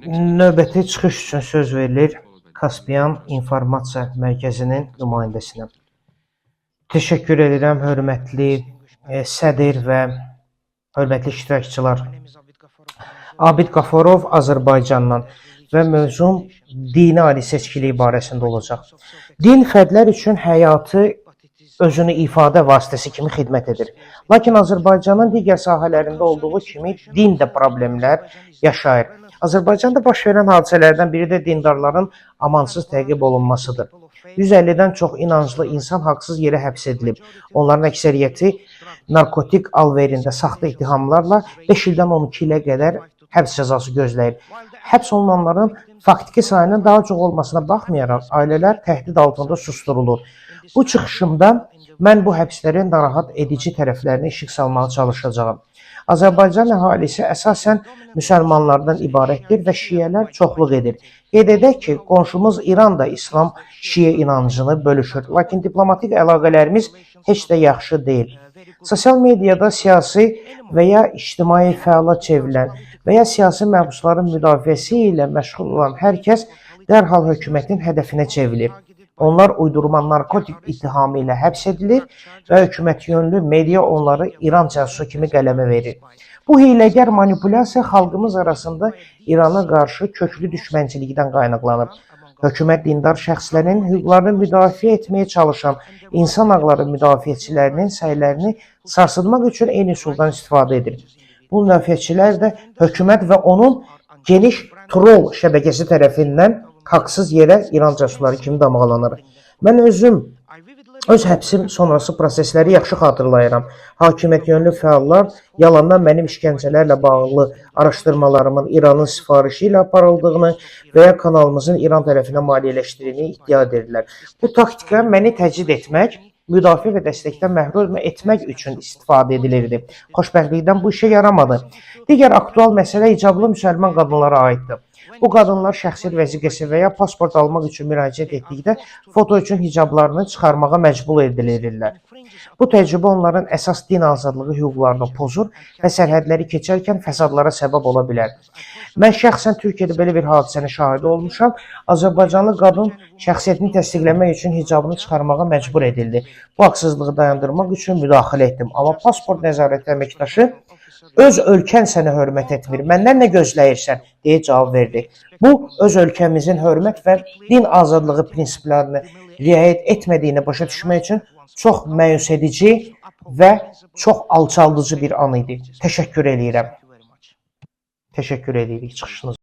Növbəti çıxış üçün söz verilir Kaspiyan İnformasiya Mərkəzinin nümayəndəsinə. Təşəkkür edirəm, hörmətli sədr və hörmətli iştirakçılar. Abid Qafarov Azərbaycandan və mövzum dini ali seçkiliyi barəsində olacaq. Din fərdlər üçün həyatı özünü ifadə vasitəsi kimi xidmət edir. Lakin Azərbaycanın digər sahələrində olduğu kimi din də problemlər yaşayır. Azərbaycanda baş verən hadisələrdən biri də dindarların amansız təqib olunmasıdır. 150-dən çox inanclı insan haqsız yerə həbs edilib. Onların əksəriyyəti narkotik alverində saxta ittihamlarla 5 ildən 12 ilə qədər həbs cəzası gözləyir. Həbs olunanların faktiki sayının daha çox olmasına baxmayaraq, ailələr təhdid altında susturulur. Bu çıxışımda mən bu həbslərin narahat edici tərəflərini işıq salmağa çalışacağam. Azərbaycan əhalisi əsasən müsəlmanlardan ibarətdir və şiyələr çoxluq edir. Qeyd edək ki, qonşumuz İran da İslam şiə inancını bölüşür, lakin diplomatik əlaqələrimiz heç də yaxşı deyil. Sosial mediada siyasi və ya ictimai fəala çevrilən və ya siyasi məhbusların müdafiəsi ilə məşğul olan hər kəs dərhal hökumətin hədəfinə çevrilir. Onlar uydurma narkotik ittihamı ilə həbs edilir və hökumət yönlü media onları İran cəsusu kimi qələmə verir. Bu hiyləgər manipulyasiya xalqımız arasında İrana qarşı köklü düşmənçilikdən qaynaqlanır. Hökumət dindar şəxslərin hüquqlarını müdafiə etməyə çalışan insan haqları müdafiəçilərinin səylərini sarsıtmaq üçün eyni üsuldan istifadə edir. Bu müdafiəçilər də hökumət və onun geniş troll şəbəkəsi tərəfindən haqsız yerə İran cəsusları kimi damğalanır. Mən öz həbsim sonrası prosesləri yaxşı xatırlayıram. Hakimiyyət yönlü fəallar yalandan mənim işgəncələrlə bağlı araşdırmalarımın İranın sifarişi ilə aparıldığını və ya kanalımızın İran tərəfinə maliyyələşdirildiğini iddia edirlər. Bu taktika məni təcrid etmək, müdafiə və dəstəkdən məhrum etmək üçün istifadə edilirdi. Xoşbəxtlikdən bu işə yaramadı. Digər aktual məsələ icablı müsəlman qadınlara aiddir. Bu qadınlar şəxsi vəsiqəsi və ya pasport almaq üçün müraciət etdikdə foto üçün hicablarını çıxarmağa məcbur edilirlər. Bu təcrübə onların əsas din azadlığı hüquqlarını pozur və sərhədləri keçərkən fəsadlara səbəb ola bilər. Mən şəxsən Türkiyədə belə bir hadisənin şahidi olmuşam. Azərbaycanlı qadın şəxsiyyətini təsdiqləmək üçün hicabını çıxarmağa məcbur edildi. Bu haqsızlığı dayandırmaq üçün müdaxilə etdim. Amma pasport nəzarəti əməkdaşı öz ölkən sənə hörmət etmir, məndən nə gözləyirsən, deyə cavab verdi. Bu, öz ölkəmizin hörmət və din azadlığı prinsiplərini riayət etmədiyini başa düşmək üçün çox məyus edici və çox alçaldıcı bir an idi. Təşəkkür edirəm. Təşəkkür edirik çıxışınız.